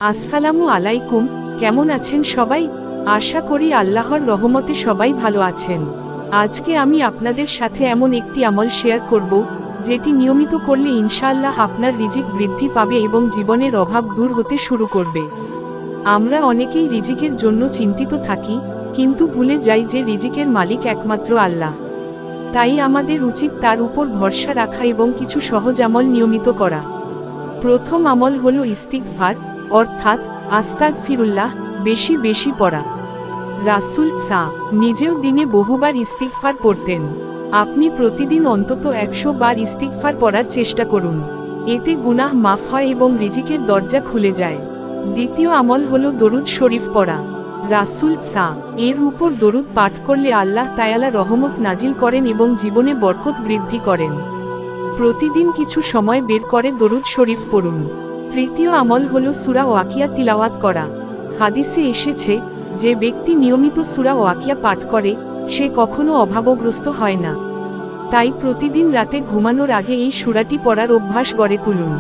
আসসালামু আলাইকুম। কেমন আছেন সবাই? আশা করি আল্লাহর রহমতে সবাই ভালো আছেন। আজকে আমি আপনাদের সাথে এমন একটি আমল শেয়ার করব যেটি নিয়মিত করলে ইনশাআল্লাহ আপনার রিজিক বৃদ্ধি পাবে এবং জীবনের অভাব দূর হতে শুরু করবে। আমরা অনেকেই রিজিকের জন্য চিন্তিত থাকি, কিন্তু ভুলে যাই যে রিজিকের মালিক একমাত্র আল্লাহ। তাই আমাদের উচিত তার উপর ভরসা রাখা এবং কিছু সহজ আমল নিয়মিত করা। প্রথম আমল হলো ইস্তিগফার, অর্থাৎ আস্তাগফিরুল্লাহ বেশি বেশি পড়া। রাসূল নিজেও দিনে বহুবার ইস্তিগফার পড়তেন। আপনি প্রতিদিন অন্তত 100 বার ইস্তিগফার পড়ার চেষ্টা করুন। এতে গুনাহ মাফ হয় এবং রিজিকের দরজা খুলে যায়। দ্বিতীয় আমল হলো দরুদ শরীফ পড়া। রাসূল এর উপর দরুদ পাঠ করলে আল্লাহ তাআলা রহমত নাজিল করেন এবং জীবনে বরকত বৃদ্ধি করেন। প্রতিদিন কিছু সময় বের করে দরুদ শরীফ পড়ুন। তৃতীয় আমল হলো সূরা ওয়াকিয়া তিলাওয়াত করা। হাদিসে এসেছে, যে ব্যক্তি নিয়মিত সূরা ওয়াকিয়া পাঠ করে সে কখনো অভাবগ্রস্ত হয় না। তাই প্রতিদিন রাতে ঘুমানোর আগে এই সূরাটি পড়ার অভ্যাস গড়ে তুলুন।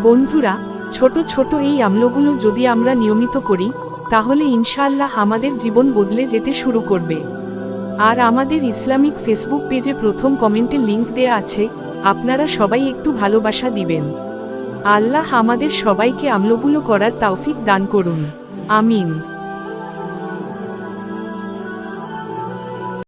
বন্ধুরা, ছোট ছোট এই আমলগুলো যদি আমরা নিয়মিত করি, তাহলে ইনশাআল্লাহ আমাদের জীবন বদলে যেতে শুরু করবে। আর আমাদের ইসলামিক ফেসবুক পেজে প্রথম কমেন্টে লিংক দেয়া আছে, আপনারা সবাই একটু ভালোবাসা দিবেন। আল্লাহ আমাদের সবাইকে আমলগুলো করার তৌফিক দান করুন। আমিন।